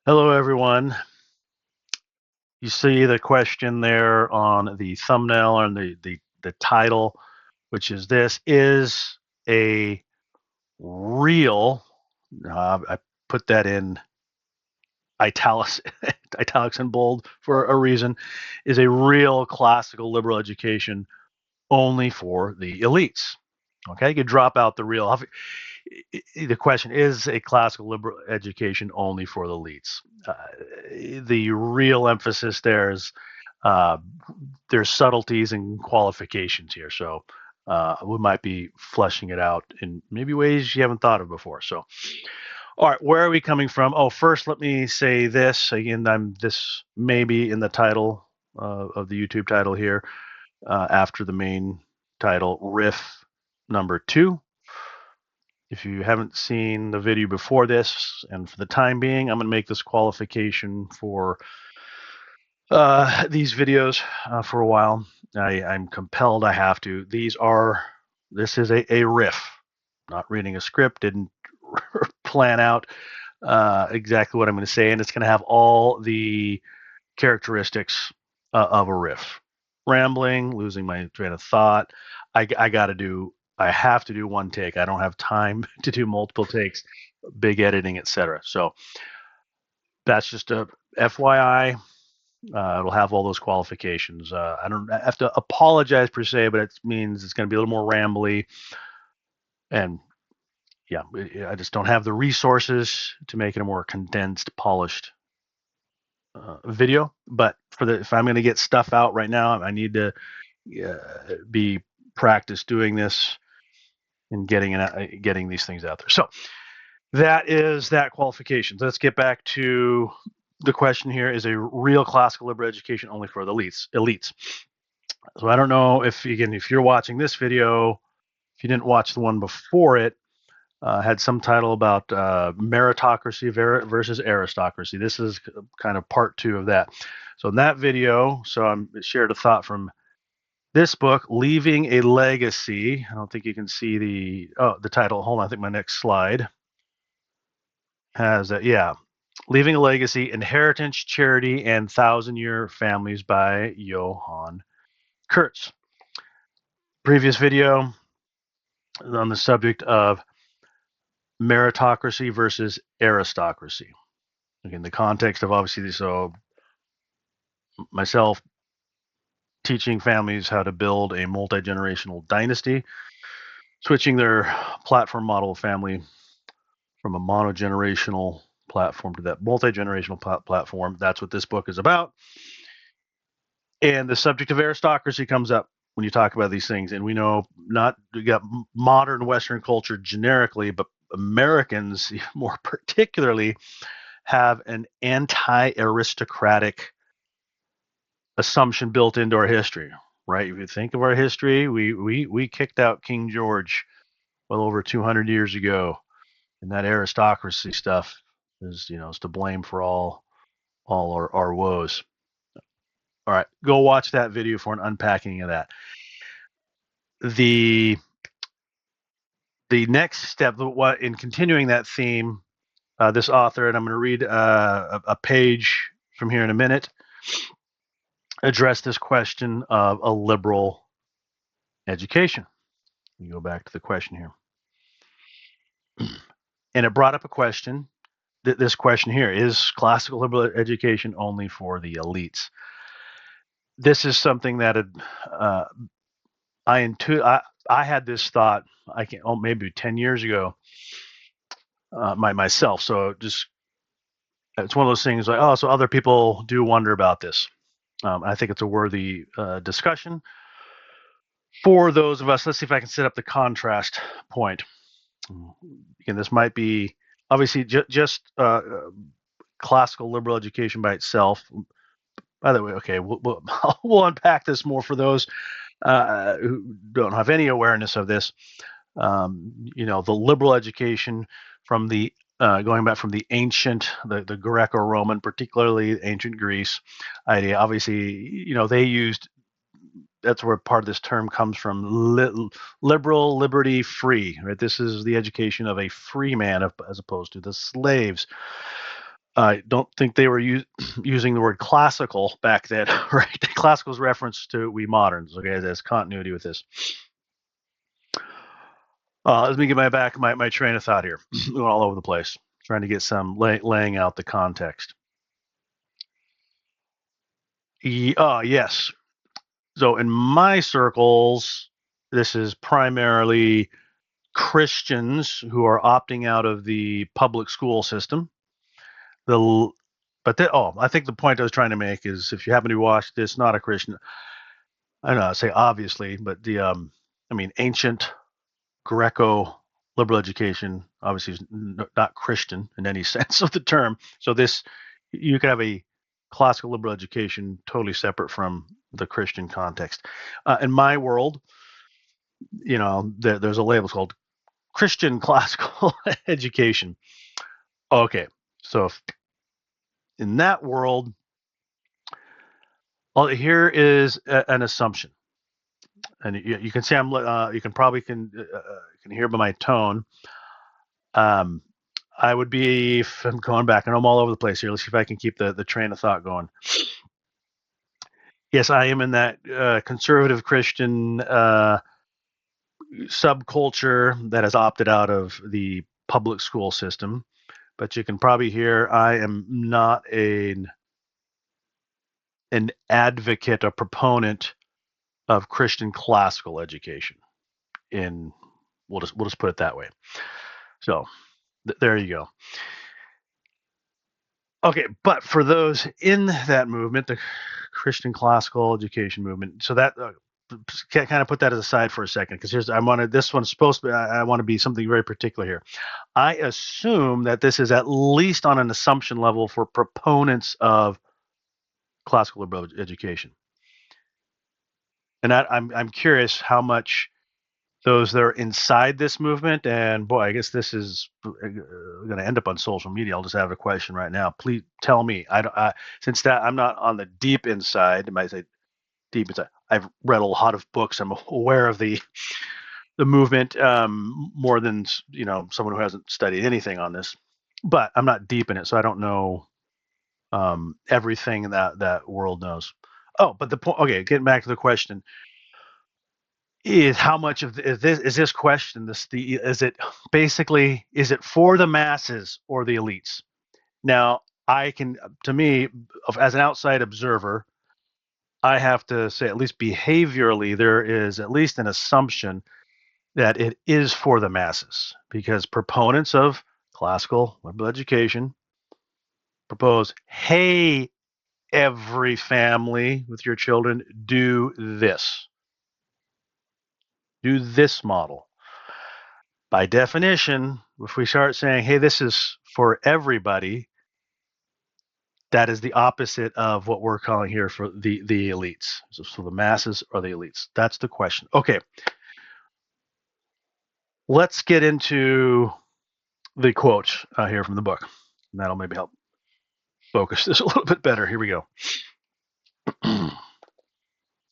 Hello, everyone. You see the question there on the thumbnail and the title, which is this is a real, I put that in italics, italics and bold for a reason, is a real classical liberal education only for the elites. Okay, you could drop out the real. The question is a classical liberal education only for the elites. The real emphasis there is uh, there's subtleties and qualifications here. So we might be fleshing it out in maybe ways you haven't thought of before. So, all right, where are we coming from? Oh, first, let me say this again. This may be in the title of the YouTube title here after the main title, Riff number 2. If you haven't seen the video before this, and for the time being, I'm going to make this qualification for these videos for a while. I'm compelled. I have to. This is a riff, not reading a script. Didn't plan out exactly what I'm going to say, and it's going to have all the characteristics of a riff. Rambling, losing my train of thought. I got to do. I have to do one take. I don't have time to do multiple takes, big editing, etc. So that's just a FYI. It'll have all those qualifications. I don't have to apologize per se, but it means it's going to be a little more rambly. And yeah, I just don't have the resources to make it a more condensed, polished video. But if I'm going to get stuff out right now, I need to be practiced doing this and getting these things out there. So that is that qualification. Let's get back to the question here: is a real classical liberal education only for the elites? So I don't know if you're watching this video, if you didn't watch the one before it, had some title about meritocracy versus aristocracy. This is kind of part 2 of that. So in that video, I shared a thought from this book, Leaving a Legacy. I don't think you can see the title. Hold on, I think my next slide has Leaving a Legacy: Inheritance, Charity, and Thousand-Year Families by Johann Kurtz. Previous video on the subject of meritocracy versus aristocracy. Again, the context of obviously, so myself teaching families how to build a multi-generational dynasty, switching their platform model of family from a monogenerational platform to that multi-generational platform. That's what this book is about. And the subject of aristocracy comes up when you talk about these things. And we know we got modern Western culture generically, but Americans more particularly have an anti-aristocratic assumption built into our history, right? If you think of our history, we kicked out King George well over 200 years ago, and that aristocracy stuff is to blame for all our woes. All right, go watch that video for an unpacking of that. The next step, what in continuing that theme, this author, and I'm going to read a page from here in a minute, address this question of a liberal education. You go back to the question here. And it brought up a question. This question here: is classical liberal education only for the elites? This is something that I had this thought. Maybe 10 years ago, myself. So it's one of those things like, so other people do wonder about this. I think it's a worthy discussion for those of us. Let's see if I can set up the contrast point. Again, this might be obviously just classical liberal education by itself. By the way, okay, we'll unpack this more for those who don't have any awareness of this. The liberal education from the going back from the ancient, the Greco-Roman, particularly ancient Greece idea. Obviously, they used. That's where part of this term comes from: liberal, liberty, free. Right. This is the education of a free man, as opposed to the slaves. I don't think they were using the word classical back then, right? Classical is reference to we moderns. Okay, there's continuity with this. Let me get my train of thought here. Going all over the place, trying to get some laying out the context. Yes. So in my circles, this is primarily Christians who are opting out of the public school system. I think the point I was trying to make is if you happen to watch this, not a Christian, I don't know, I say obviously, but ancient Greco liberal education obviously is not Christian in any sense of the term. So you could have a classical liberal education totally separate from the Christian context. In my world, there's a label called Christian classical education. Okay, so in that world, well, here is an assumption, and you can see you can probably can hear by my tone. I would be, if I'm going back, and I'm all over the place here. Let's see if I can keep the train of thought going. Yes, I am in that conservative Christian subculture that has opted out of the public school system. But you can probably hear I am not an advocate, a proponent of Christian classical education. We'll just put it that way. So there you go. Okay, but for those in that movement, the Christian classical education movement, so that kind of put that aside for a second because this one's supposed to be, I want to be something very particular here. I assume that this is at least on an assumption level for proponents of classical liberal education, and I'm curious how much those that are inside this movement, and boy, I guess this is going to end up on social media. I'll just have a question right now. Please tell me. Since that I'm not on the deep inside. I might say deep inside. I've read a lot of books. I'm aware of the movement more than someone who hasn't studied anything on this. But I'm not deep in it, so I don't know everything that world knows. Oh, but the point. Okay, getting back to the question is how much of this question is it basically, is it for the masses or the elites? Now to me, as an outside observer, I have to say at least behaviorally there is at least an assumption that it is for the masses because proponents of classical liberal education propose, hey, every family with your children, do this model. By definition, if we start saying, hey, this is for everybody, that is the opposite of what we're calling here for the elites. So the masses or the elites. That's the question. Okay. Let's get into the quote here from the book. And that'll maybe help focus this a little bit better. Here we go.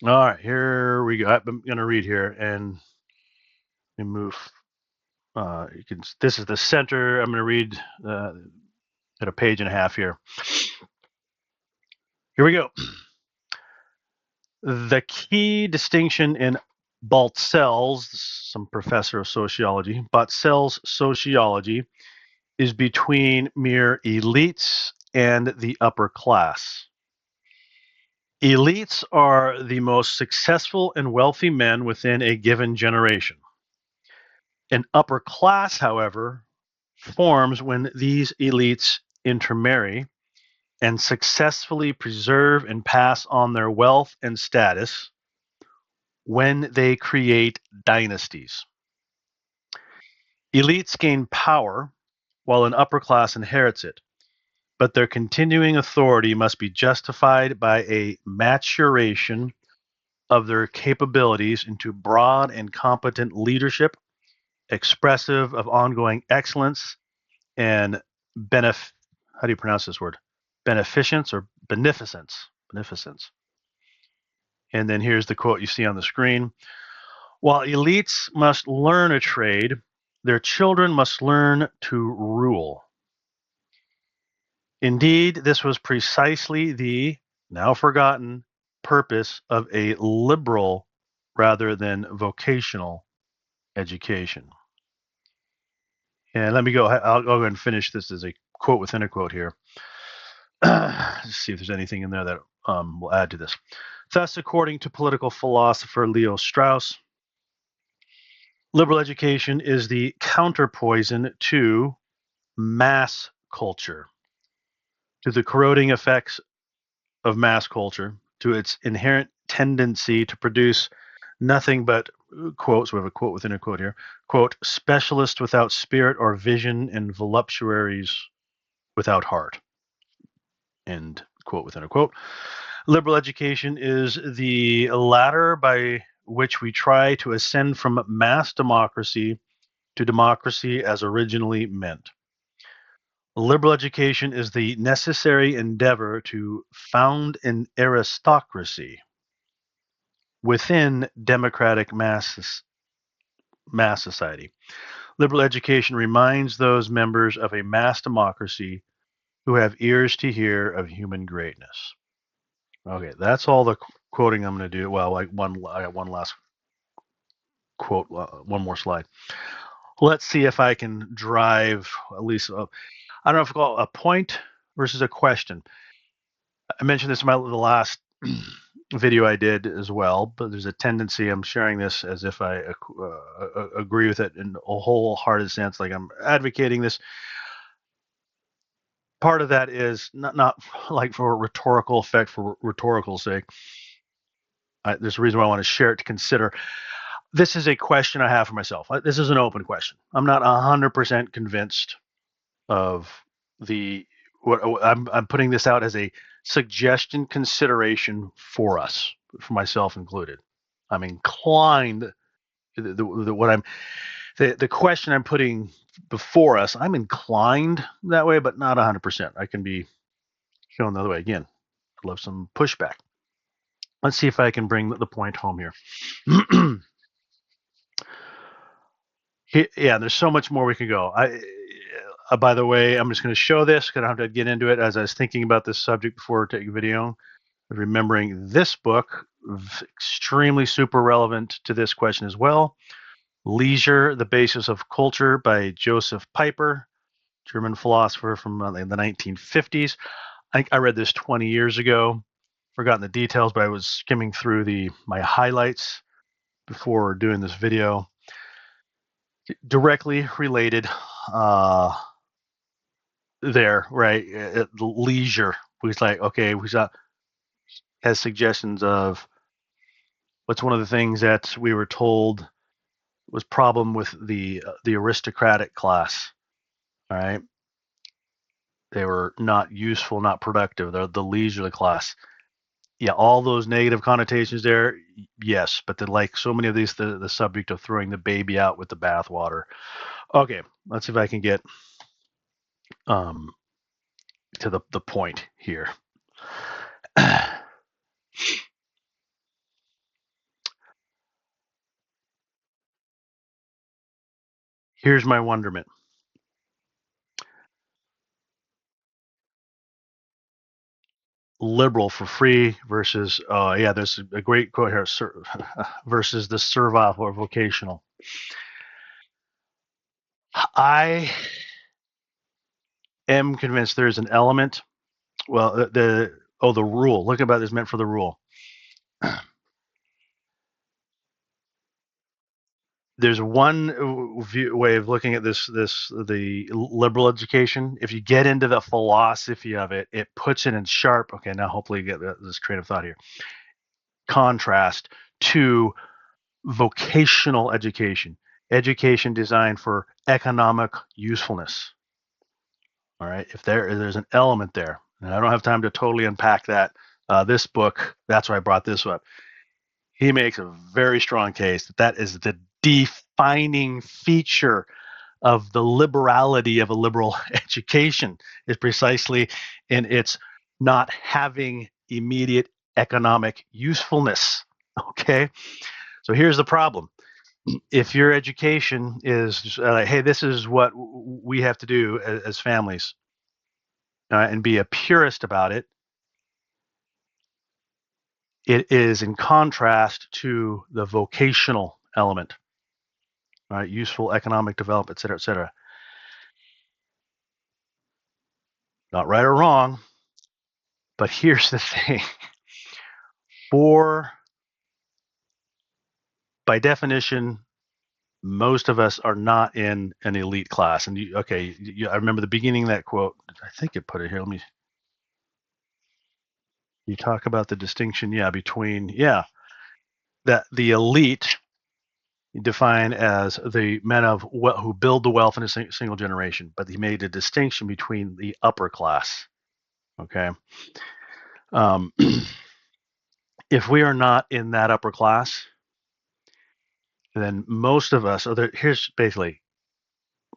All right, here we go. I'm going to read here and we move. This is the center. I'm going to read at a page and a half here. Here we go. The key distinction in Baltzell's, some professor of sociology, Baltzell's sociology is between mere elites and the upper class. Elites are the most successful and wealthy men within a given generation. An upper class, however, forms when these elites intermarry and successfully preserve and pass on their wealth and status when they create dynasties. Elites gain power while an upper class inherits it, but their continuing authority must be justified by a maturation of their capabilities into broad and competent leadership, expressive of ongoing excellence and how do you pronounce this word? Beneficence or beneficence? Beneficence. And then here's the quote you see on the screen. While elites must learn a trade, their children must learn to rule. Indeed, this was precisely the now forgotten purpose of a liberal rather than vocational education. And let me go. I'll go ahead and finish this as a quote within a quote here. Let's see if there's anything in there that will add to this. Thus, according to political philosopher Leo Strauss, liberal education is the counterpoison to mass culture, to the corroding effects of mass culture, to its inherent tendency to produce nothing but quotes. We have a quote within a quote here. Quote, specialists without spirit or vision and voluptuaries without heart. End quote within a quote. Liberal education is the ladder by which we try to ascend from mass democracy to democracy as originally meant. Liberal education is the necessary endeavor to found an aristocracy within democratic mass society. Liberal education reminds those members of a mass democracy who have ears to hear of human greatness. Okay, that's all the quoting I'm going to do. Well, I got one last quote, one more slide. Let's see if I can drive at least, I don't know if I call it a point versus a question. I mentioned this in the last video I did as well, but there's a tendency, I'm sharing this as if I agree with it in a wholehearted sense, like I'm advocating this. Part of that is not like for rhetorical effect, for rhetorical sake. There's a reason why I want to share it to consider. This is a question I have for myself. This is an open question. I'm not 100% convinced of what I'm putting this out as a suggestion consideration for us, for myself included. I'm inclined the question I'm putting before us, I'm inclined that way, but not 100%. I can be shown the other way. Again, I'd love some pushback. Let's see if I can bring the point home here. Yeah, there's so much more we can go. By the way, I'm just going to show this because I don't have to get into it. As I was thinking about this subject before taking video, remembering this book, extremely super relevant to this question as well. Leisure, the Basis of Culture by Joseph Piper, German philosopher from the 1950s. I read this 20 years ago. Forgotten the details, but I was skimming through my highlights before doing this video. Directly related there, right? Leisure. He's like, okay, has suggestions of what's one of the things that we were told was problem with the aristocratic class. All right, they were not useful, not productive. They're the leisurely class. Yeah, all those negative connotations there, yes, but like so many of these, the subject of throwing the baby out with the bathwater. Okay, let's see if I can get to the point here. Here's my wonderment. Liberal for free versus, there's a great quote here, versus the servile or vocational. I am convinced there's an element. Well, the rule. Look about this meant for the rule. There's one way of looking at the liberal education. If you get into the philosophy of it, it puts it in sharp. Okay, now hopefully you get this train of thought here. Contrast to vocational education designed for economic usefulness. All right, if there's an element there, and I don't have time to totally unpack that. This book, that's why I brought this up. He makes a very strong case that is the defining feature of the liberality of a liberal education, is precisely in its not having immediate economic usefulness. Okay, so here's the problem. If your education is hey, this is what we have to do as families, and be a purist about it, it is in contrast to the vocational element, right? Useful economic development, et cetera, et cetera. Not right or wrong, but here's the thing. For, by definition, most of us are not in an elite class. And I remember the beginning of that quote. I think it put it here. You talk about the distinction, between, that the elite defined as the men who build the wealth in a single generation, but he made a distinction between the upper class. Okay. Um, if we are not in that upper class, then most of us, here's basically,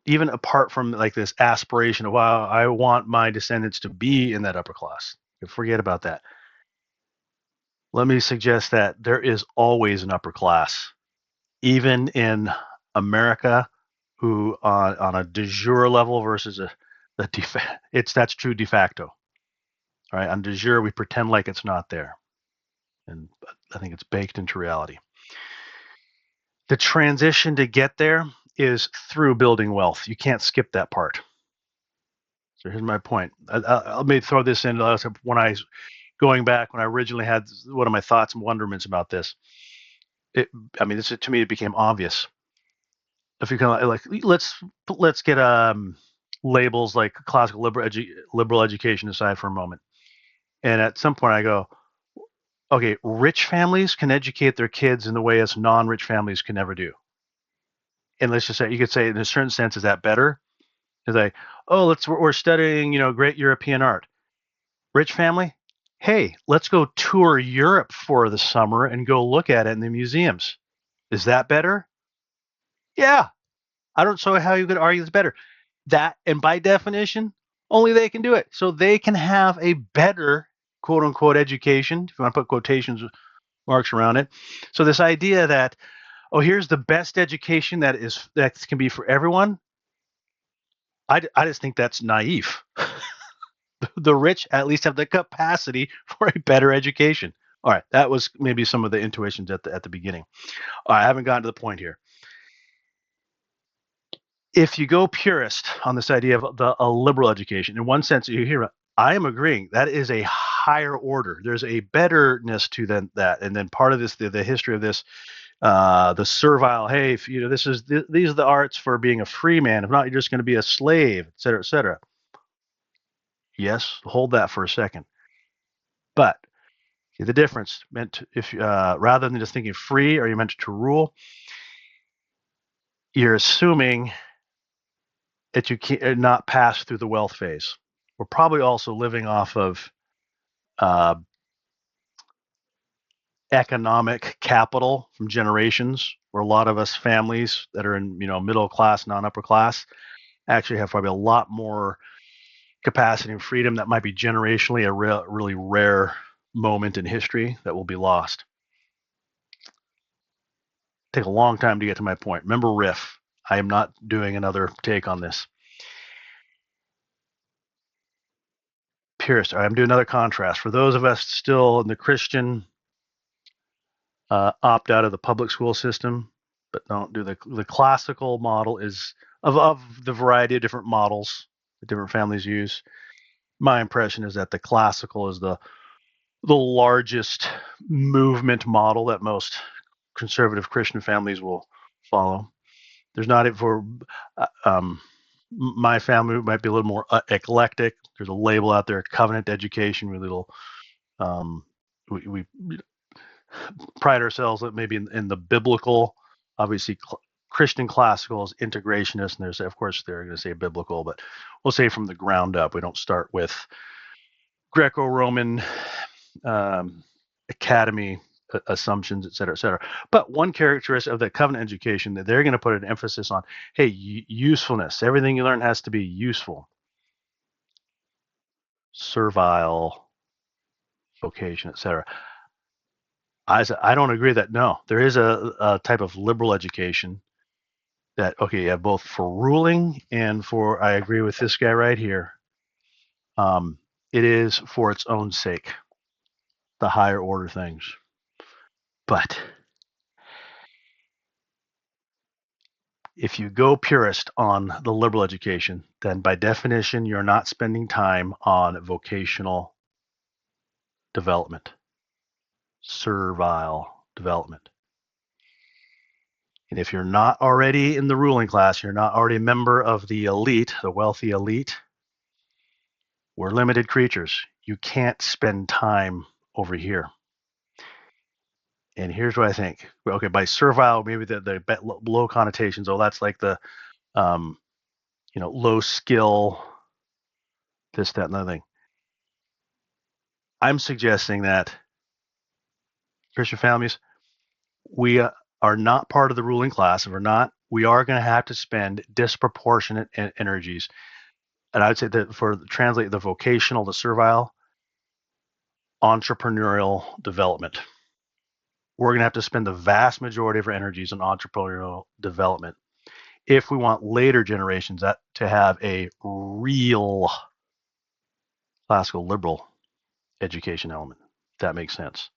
even apart from like this aspiration of, wow, I want my descendants to be in that upper class. Forget about that. Let me suggest that there is always an upper class, even in America, who on a de jure level versus that's true de facto. All right, on de jure we pretend like it's not there, and I think it's baked into reality. The transition to get there is through building wealth. You can't skip that part. So here's my point. Let me throw this in. When I going back when I originally had one of my thoughts and wonderments about this, this to me it became obvious. If you kind of like, let's get labels like classical liberal education aside for a moment, and at some point I go, okay, rich families can educate their kids in the way as non-rich families can never do. And let's just say, you could say in a certain sense, is that better? Is like, oh, we're studying, great European art. Rich family, hey, let's go tour Europe for the summer and go look at it in the museums. Is that better? Yeah. I don't see how you could argue it's better. That, and by definition, only they can do it. So they can have a better quote unquote education, if you want to put quotations marks around it. So this idea that, oh, here's the best education that can be for everyone, I just think that's naive. The rich at least have the capacity for a better education. All right, that was maybe some of the intuitions at the beginning. I haven't gotten to the point here. If you go purist on this idea of a liberal education, in one sense, you hear, I am agreeing that is a higher order. There's a betterness to that, and then part of this, the history of this, the servile. Hey, if, these are the arts for being a free man. If not, you're just going to be a slave, et cetera, et cetera. Yes, hold that for a second. But the difference if rather than just thinking free, are you meant to rule? You're assuming that you can't not pass through the wealth phase. We're probably also living off of uh, economic capital from generations, where a lot of us families that are in middle class, non-upper class, actually have probably a lot more capacity and freedom that might be generationally a really rare moment in history that will be lost. Take a long time to get to my point. Remember Riff. I am not doing another take on this. Purist. I'm doing another contrast. For those of us still in the Christian, opt out of the public school system, but don't do the classical model is of the variety of different models that different families use. My impression is that the classical is the largest movement model that most conservative Christian families will follow. There's not it for my family might be a little more eclectic. There's a label out there, covenant education. We pride ourselves that maybe in the biblical, obviously Christian classical is integrationist, and there's of course they're going to say biblical, but we'll say from the ground up. We don't start with Greco-Roman academy assumptions, et cetera, et cetera. But one characteristic of the covenant education that they're going to put an emphasis on, hey, usefulness. Everything you learn has to be useful. Servile vocation, et cetera. I don't agree that no, there is a type of liberal education that, okay, you have both for ruling and for, I agree with this guy right here, It is for its own sake, the higher order things. But if you go purist on the liberal education, then by definition, you're not spending time on vocational development, servile development. And if you're not already in the ruling class, you're not already a member of the elite, the wealthy elite, we're limited creatures. You can't spend time over here. And here's what I think. Okay, by servile, maybe the low connotations. Oh, that's like the low skill, this, that, and the other thing. I'm suggesting that Christian families, we are not part of the ruling class. If we're not, we are going to have to spend disproportionate energies. And I would say that for translate the vocational, the servile, entrepreneurial development. We're going to have to spend the vast majority of our energies on entrepreneurial development if we want later generations to have a real classical liberal education element. If that makes sense.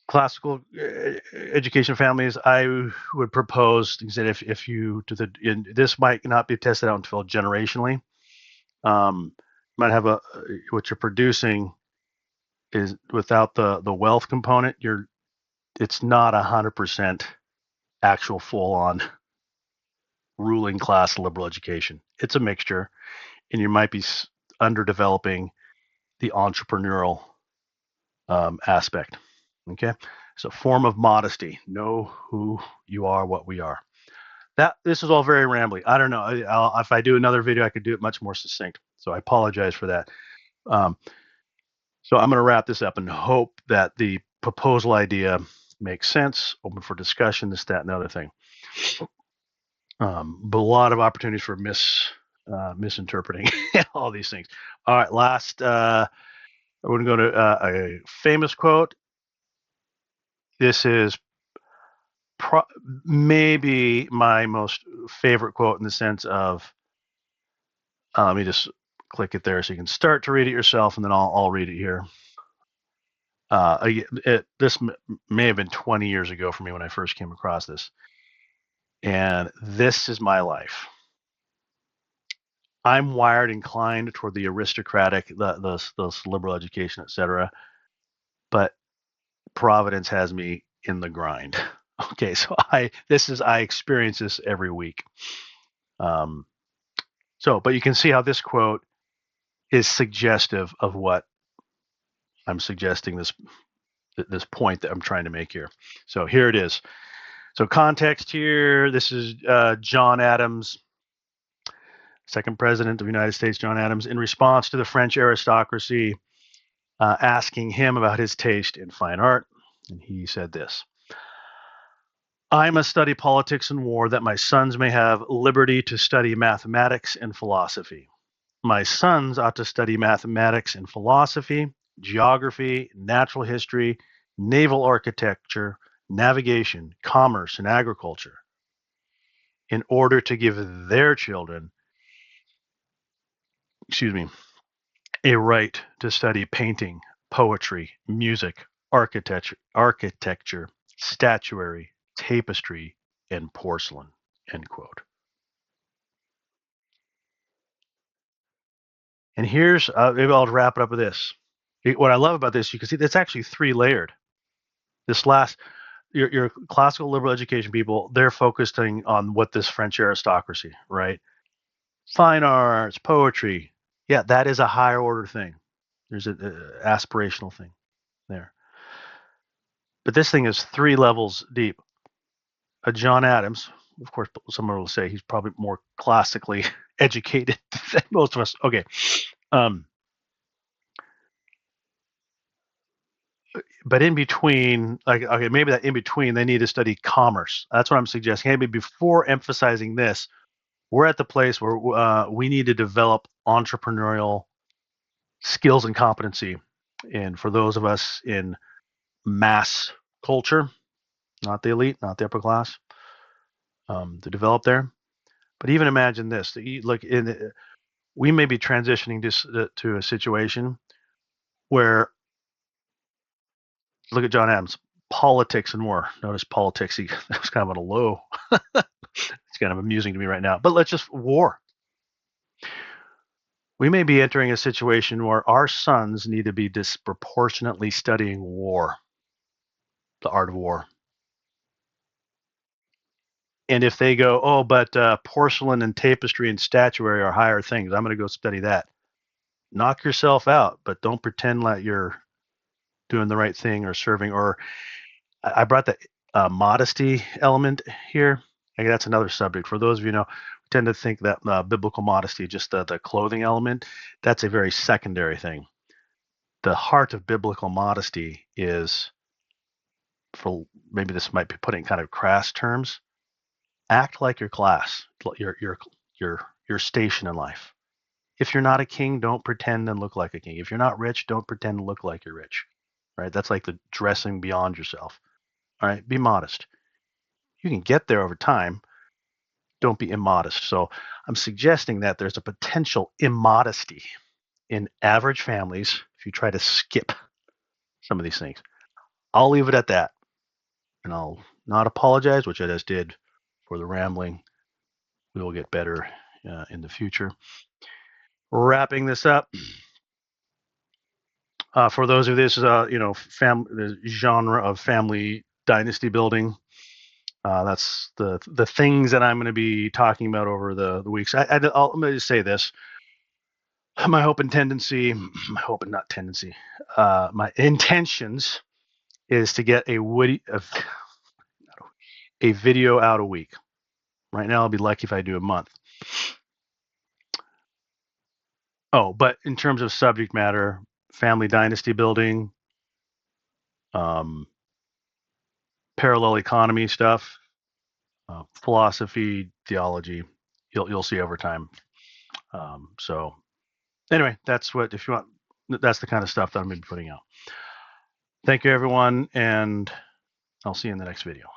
Classical education families, I would propose that if you this might not be tested out until generationally. Might have what you're producing is without the wealth component. It's not 100% actual full on ruling class liberal education. It's a mixture, and you might be underdeveloping the entrepreneurial aspect. Okay, so form of modesty. Know who you are, what we are. This is all very rambly. I don't know. If I do another video, I could do it much more succinct. So I apologize for that. So I'm going to wrap this up and hope that the proposal idea makes sense. Open for discussion. This, that, and the other thing. But a lot of opportunities for misinterpreting all these things. All right, last. We're going to go to a famous quote. This is maybe my most favorite quote in the sense of, let me just click it there so you can start to read it yourself, and then I'll read it here. This may have been 20 years ago for me when I first came across this. And this is my life. I'm wired inclined toward the aristocratic, the liberal education, etc. But Providence has me in the grind. Okay, so I experience this every week. But you can see how this quote is suggestive of what I'm suggesting, this point that I'm trying to make here. So here it is. So context here, this is John Adams, second president of the United States, John Adams, in response to the French aristocracy asking him about his taste in fine art. And he said this: I must study politics and war that my sons may have liberty to study mathematics and philosophy. My sons ought to study mathematics and philosophy, geography, natural history, naval architecture, navigation, commerce, and agriculture in order to give their children, a right to study painting, poetry, music, architecture, statuary, tapestry, and porcelain, end quote. And here's, maybe I'll wrap it up with this. What I love about this, you can see it's actually three layered. This last, your classical liberal education people, they're focusing on what this French aristocracy, right? Fine arts, poetry. Yeah, that is a higher order thing. There's an aspirational thing there. But this thing is 3 levels deep. John Adams, of course, someone will say he's probably more classically educated than most of us. Okay. But in between, maybe that in between, they need to study commerce. That's what I'm suggesting. Maybe before emphasizing this, we're at the place where we need to develop entrepreneurial skills and competency. And for those of us in mass culture, not the elite, not the upper class, to develop there. But even imagine this: we may be transitioning to a situation where, look at John Adams, politics and war. Notice politics, that was kind of on a low. It's kind of amusing to me right now. But let's just war. We may be entering a situation where our sons need to be disproportionately studying war, the art of war. And if they go, oh, but porcelain and tapestry and statuary are higher things, I'm going to go study that. Knock yourself out, but don't pretend like you're doing the right thing or serving. Or I brought the modesty element here. That's another subject. For those of you who know, we tend to think that biblical modesty, just the clothing element, that's a very secondary thing. The heart of biblical modesty is, for maybe this might be putting kind of crass terms, act like your class, your station in life. If you're not a king, don't pretend and look like a king. If you're not rich, don't pretend and look like you're rich. Right? That's like the dressing beyond yourself. All right, be modest. You can get there over time. Don't be immodest. So I'm suggesting that there's a potential immodesty in average families if you try to skip some of these things. I'll leave it at that. And I'll not apologize, which I just did, for the rambling. We will get better in the future. Wrapping this up, for those of this, the genre of family dynasty building, that's the things that I'm going to be talking about over the weeks. Let me just say this: my hope and tendency, my hope and not tendency, my intentions is to get a video out a week. Right now, I'll be lucky if I do a month. Oh, but in terms of subject matter, family dynasty building, parallel economy stuff, philosophy, theology, you'll see over time. So anyway, that's what, if you want, that's the kind of stuff that I'm going to be putting out. Thank you, everyone, and I'll see you in the next video.